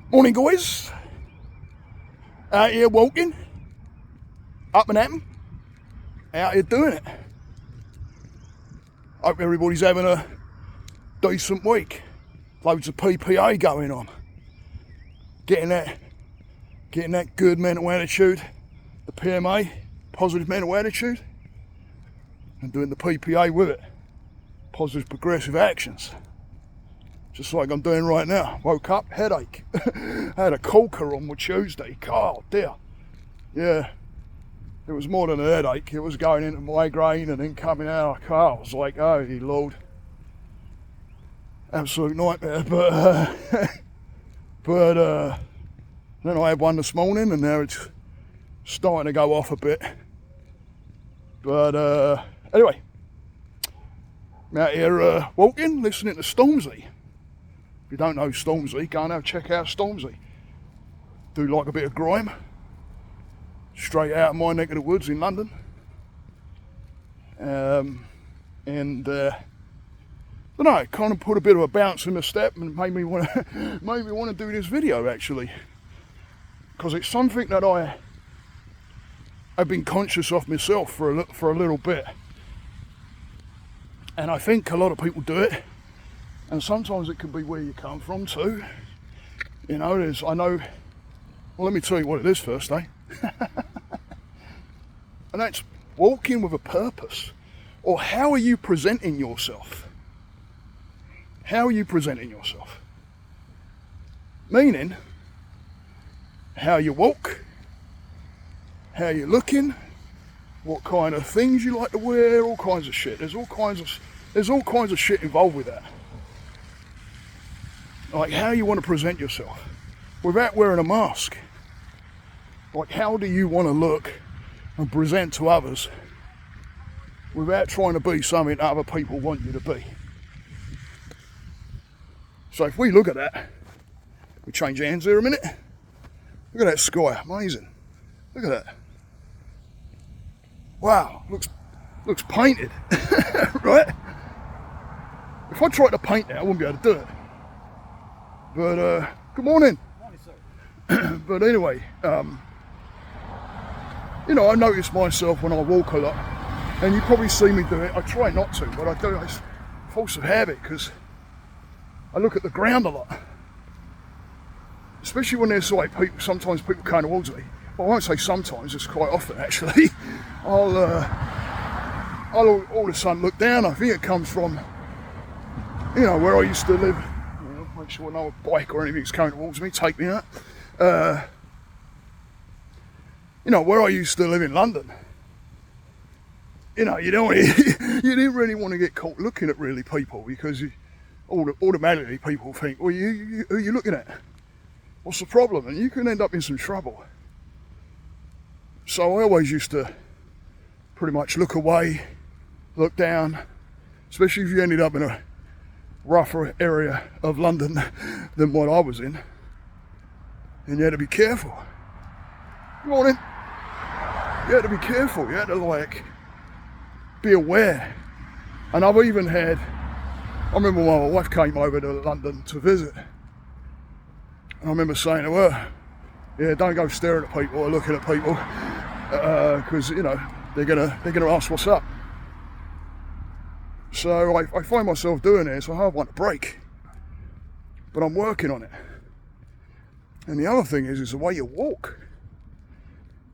Morning, guys. Out here walking, up and at 'em, out here doing it. Hope everybody's having a decent week. Loads of PPA going on. Getting that good mental attitude, the PMA, positive mental attitude, and doing the PPA with it, positive progressive actions. Just like I'm doing right now. Woke up, headache. I had a corker on Tuesday. Oh dear. Yeah. It was more than a headache. It was going into migraine and then coming out. I was like, oh Lord. Absolute nightmare. But then I had one this morning and now it's starting to go off a bit. But anyway. I'm out here walking, listening to Stormzy. If you don't know Stormzy, go and have a check out Stormzy. Do like a bit of grime. Straight out of my neck of the woods in London. I don't know, it kind of put a bit of a bounce in the step and made me want to do this video actually. Because it's something that I've been conscious of myself for a little bit. And I think a lot of people do it. And sometimes it can be where you come from too. You know, well, let me tell you what it is first, eh? And that's walking with a purpose. Or how are you presenting yourself? How are you presenting yourself? Meaning, how you walk, how you're looking, what kind of things you like to wear, all kinds of shit. There's all kinds of shit involved with that. Like how you want to present yourself without wearing a mask. Like how do you want to look and present to others without trying to be something that other people want you to be. So if we look at that, we change hands there a minute. Look at that sky, amazing. Look at that. Wow, looks painted, right? If I tried to paint that, I wouldn't be able to do it. But good morning. Morning, sir. But anyway, you know, I notice myself when I walk a lot, and you probably see me do it. I try not to, but I do. It's force of habit because I look at the ground a lot, especially when there's like people. Sometimes people come towards me. Well, I won't say sometimes. It's quite often actually. I'll all of a sudden look down. I think it comes from, you know, where I used to live. Make sure no bike or anything's coming towards me, take me out. You know, where I used to live in London, you know, you didn't really want to get caught looking at really people because automatically people think, well, who are you looking at? What's the problem? And you can end up in some trouble. So I always used to pretty much look away, look down, especially if you ended up in a rougher area of London than what I was in, and you had to be careful. Good morning. You had to be careful. You had to like be aware. And I've even had. I remember when my wife came over to London to visit, and I remember saying to her, "Yeah, don't go staring at people or looking at people, because you know they're gonna ask what's up." So I find myself doing this. So I want a break, but I'm working on it. And the other thing is the way you walk.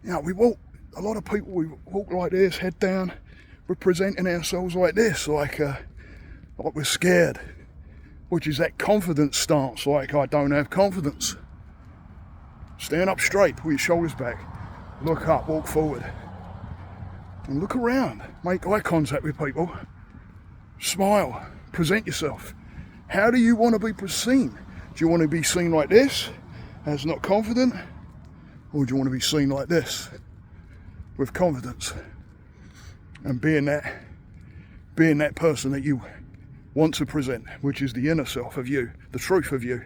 You know, we walk. A lot of people we walk like this, head down. We're presenting ourselves like this, like we're scared, which is that confidence stance. Like I don't have confidence. Stand up straight, pull your shoulders back, look up, walk forward, and look around. Make eye contact with people. Smile, present yourself. How do you want to be seen? Do you want to be seen like this, as not confident? Or do you want to be seen like this, with confidence? And being that person that you want to present, which is the inner self of you, the truth of you.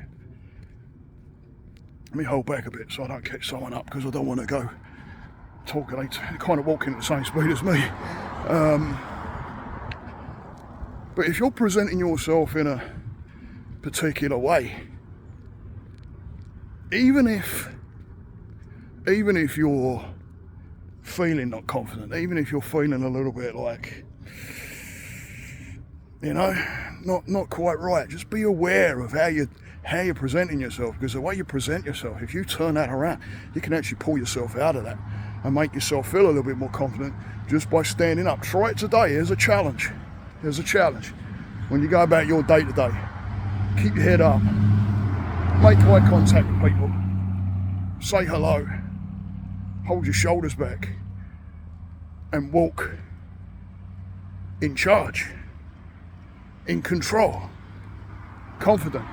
Let me hold back a bit so I don't catch someone up because I don't want to go talking, they kind of walking at the same speed as me. But if you're presenting yourself in a particular way, even if you're feeling not confident, even if you're feeling a little bit like, you know, not quite right, just be aware of how you're presenting yourself, because the way you present yourself, if you turn that around, you can actually pull yourself out of that and make yourself feel a little bit more confident just by standing up. Try it today. Here's a challenge. When you go about your day to day, keep your head up, make eye contact with people, say hello, hold your shoulders back, and walk in charge, in control, confident,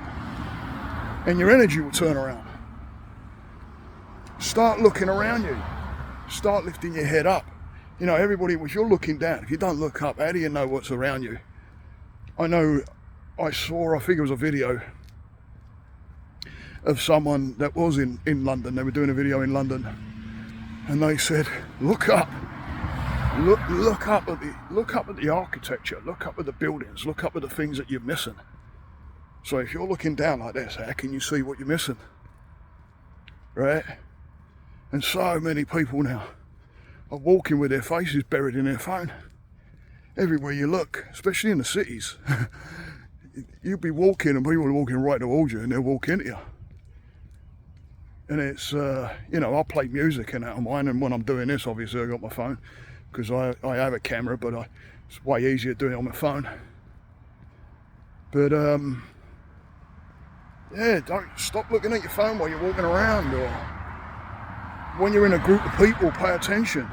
and your energy will turn around. Start looking around you. Start lifting your head up. You know, everybody, if you're looking down, if you don't look up, how do you know what's around you? I know I think it was a video of someone that was in London. They were doing a video in London, and they said, look up. Look up at the architecture, look up at the buildings, look up at the things that you're missing. So if you're looking down like this, how can you see what you're missing? Right? And so many people now are walking with their faces buried in their phone. Everywhere you look, especially in the cities, you'll be walking and people are walking right towards you and they'll walk into you. And it's, you know, I play music and that on mine, and when I'm doing this, obviously I got my phone, because I have a camera, but it's way easier doing it on my phone. But yeah, don't stop looking at your phone while you're walking around, or when you're in a group of people, pay attention.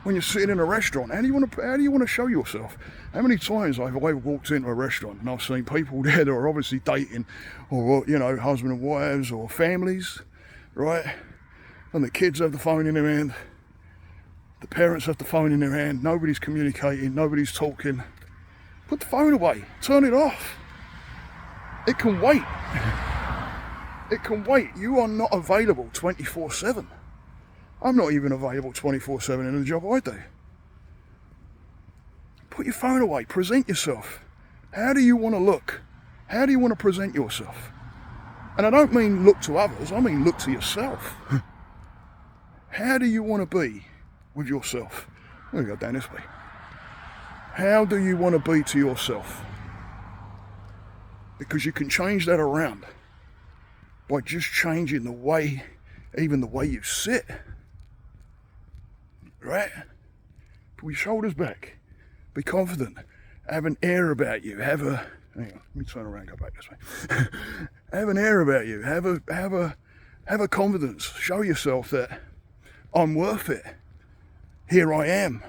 When you're sitting in a restaurant, how do you want to show yourself? How many times I've walked into a restaurant and I've seen people there that are obviously dating, or, you know, husband and wives, or families, right? And the kids have the phone in their hand, the parents have the phone in their hand, nobody's communicating, nobody's talking. Put the phone away, turn it off. It can wait. It can wait. You are not available 24/7. I'm not even available 24/7 in the job I do. Put your phone away, present yourself. How do you want to look? How do you want to present yourself? And I don't mean look to others, I mean look to yourself. How do you want to be with yourself? I'm going to go down this way. How do you want to be to yourself? Because you can change that around by just changing the way, even the way you sit. Right? Pull your shoulders back. Be confident. Have an air about you. Hang on, let me turn around and go back this way. Have an air about you. Have a confidence. Show yourself that I'm worth it. Here I am.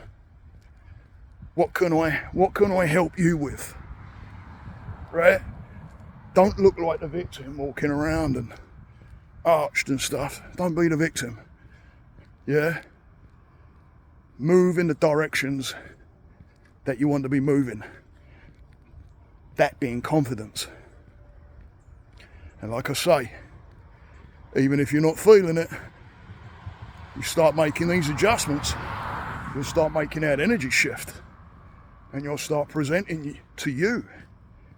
What can I help you with? Right? Don't look like the victim walking around and arched and stuff. Don't be the victim. Yeah? Move in the directions that you want to be moving. That being confidence. And like I say, even if you're not feeling it, you start making these adjustments, you'll start making that energy shift, and you'll start presenting to you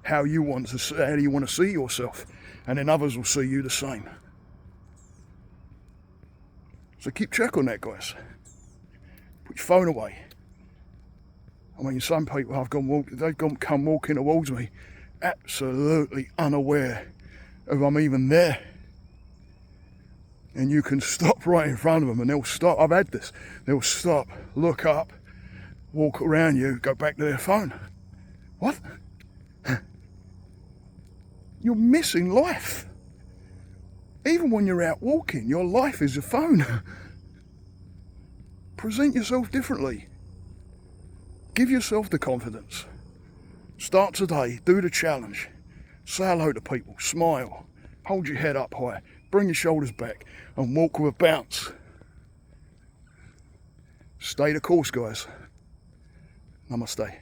how do you want to see yourself, and then others will see you the same. So keep check on that, guys. Put your phone away. I mean, some people they've come walking towards me, absolutely unaware of I'm even there. And you can stop right in front of them and they'll stop. I've had this. They'll stop, look up, walk around you, go back to their phone. What? You're missing life. Even when you're out walking, your life is your phone. Present yourself differently. Give yourself the confidence. Start today, do the challenge. Say hello to people, smile, hold your head up high, bring your shoulders back, and walk with a bounce. Stay the course, guys. Namaste.